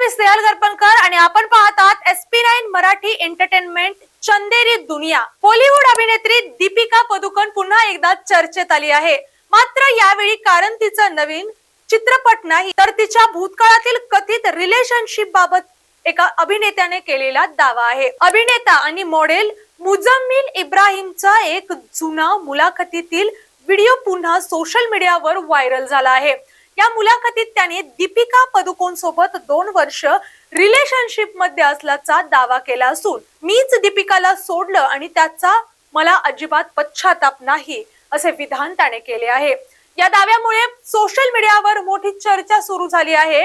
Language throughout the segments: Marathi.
मी स्नेहल गरपणकर आणि आपण पाहत आहात SP9 मराठी एंटरटेनमेंट चंदेरी दुनिया। बॉलिवूड अभिनेत्री दीपिका पदुकोण पुन्हा एकदा चर्चेत आली आहे। मात्र यावेळी कारण तिचा नवीन चित्रपट नाही तर तिच्या भूतकाळातील कथित रिलेशनशिप बाबत एका अभिनेत्याने केलेला दावा आहे। अभिनेता आणि मॉडेल मुझम्मिल इब्राहिमचा एक जुना मुलाखतीतील व्हिडिओ पुन्हा सोशल मीडियावर व्हायरल झाला आहे। या मुलाखतीत त्याने दीपिका पदुकोण सोबत 2 वर्ष रिलेशनशिप मध्ये असल्याचा दावा केला असून मीच दीपिकाला सोडलं आणि त्याचा मला अजिबात पश्चाताप नाही असे विधान त्याने केले आहे। या दाव्यामुळे सोशल मीडियावर मोठी चर्चा सुरू झाली आहे।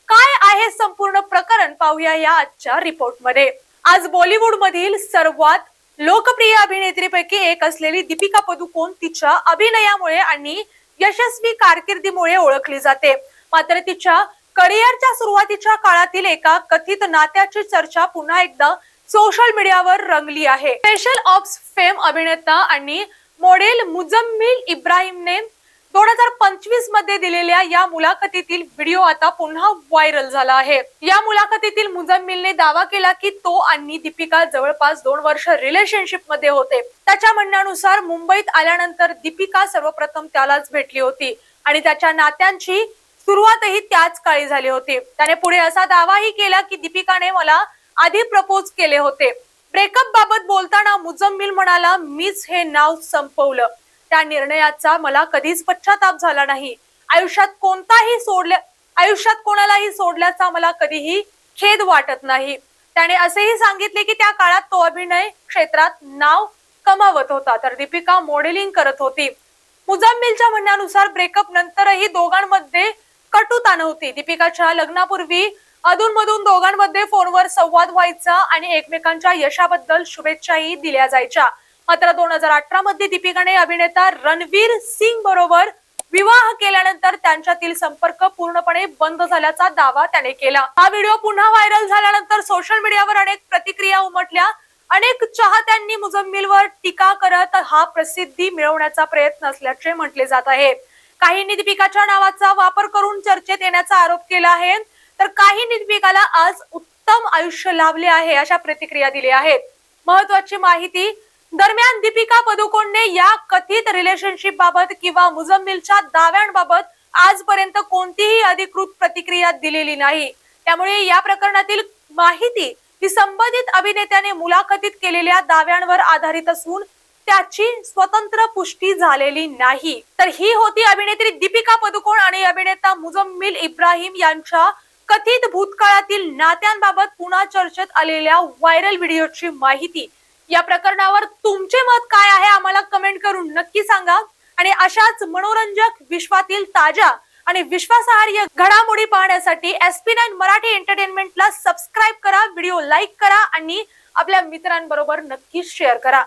काय आहे संपूर्ण प्रकरण पाहूया या आजच्या रिपोर्ट मध्ये। आज बॉलिवूड मधील सर्वात लोकप्रिय अभिनेत्रीपैकी एक असलेली दीपिका पदुकोण तिच्या अभिनयामुळे आणि यशस्वी कारकिर्दीमुळे ओळखली जाते। मात्र तिच्या करिअरच्या सुरुवातीच्या काळातील एका कथित नात्याची चर्चा पुन्हा एकदा सोशल मीडियावर रंगली आहे। स्पेशल ऑप्स फेम अभिनेता आणि मॉडेल मुझम्मिल इब्राहिमने 2025 मध्ये दिलेल्या या मुलाखतीतील व्हिडिओ आता पुन्हा व्हायरल झाला आहे। या मुलाखतीतील मुझम्मिलने दावा केला की तो आणि दीपिका जवळपास 2 वर्ष रिलेशनशिप मध्ये होते। त्याच्या म्हणण्यानुसार मुंबईत आल्यानंतर दीपिका सर्वप्रथम त्यालाच भेटली होती आणि त्याच्या नात्यांची सुरुवातही त्याच काळी झाली होती। त्याने पुढे असा दावाही केला की दीपिकाने मला आधी प्रपोज केले होते। ब्रेकअप बाबत बोलताना मुझम्मिल म्हणाला, मीच हे नाव संपवलं। त्या निर्णयाचा मला कधीच पश्चाताप झाला नाही। आयुष्यात कोणालाही सोडल्याचा मला कधीही खेद वाटत नाही। त्याने असेही सांगितले की त्या काळात तो अभिनय क्षेत्रात नाव कमावत होता तर दीपिका मॉडेलिंग करत होती। मुझम्मिलच्या म्हणण्यानुसार ब्रेकअप नंतरही दोघांमध्ये कटुता नव्हती। दीपिकाच्या लग्नापूर्वी अधूनमधून दोघांमध्ये फोनवर संवाद व्हायचा आणि एकमेकांच्या यशाबद्दल शुभेच्छाही दिल्या जायच्या। मात्र 2018 मध्ये दीपिकाने अभिनेता रणवीर सिंग बरोबर विवाह केल्यानंतर त्यांच्यातील संपर्क पूर्णपणे बंद झाल्याचा दावा त्याने केला। हा व्हिडिओ पुन्हा व्हायरल झाल्यानंतर सोशल मीडियावर अनेक प्रतिक्रिया उमटल्या। अनेक चाहत्यांनी मुझम्मिलवर टीका करत हा प्रसिद्धी मिळवण्याचा प्रयत्न असल्याचे म्हटले जात आहे। काहींनी दीपिकाच्या नावाचा वापर करून चर्चेत येण्याचा आरोप केला आहे तर काहींनी दीपिकाला आज उत्तम आयुष्य लाभले आहे अशा प्रतिक्रिया दिल्या आहेत। महत्त्वाची माहिती दरम्यान दीपिका पदुकोणने या कथित रिलेशनशिप बाबत किंवा मुझम्मिलच्या दाव्यांबाबत आजपर्यंत कोणतीही अधिकृत प्रतिक्रिया दिलेली नाही। त्यामुळे या प्रकरणातील माहिती ही संबंधित अभिनेत्याने मुलाखतीत केलेल्या दाव्यांवर आधारित असून त्याची स्वतंत्र पुष्टी झालेली नाही। तर ही होती अभिनेत्री दीपिका पदुकोण आणि अभिनेता मुझम्मिल इब्राहिम यांच्या कथित भूतकाळातील नात्यांबाबत पुन्हा चर्चेत आलेल्या व्हायरल व्हिडिओची माहिती। या प्रकरणावर तुमचे मत काय आहे आम्हाला कमेंट करून नक्की सांगा आणि अशाच मनोरंजक विश्वातील ताजा आणि विश्वासार्ह घडामोडी पाहण्यासाठी SP9 मराठी एंटरटेनमेंटला सबस्क्राइब करा, व्हिडिओ लाईक करा आणि आपल्या मित्रांबरोबर नक्की शेअर करा।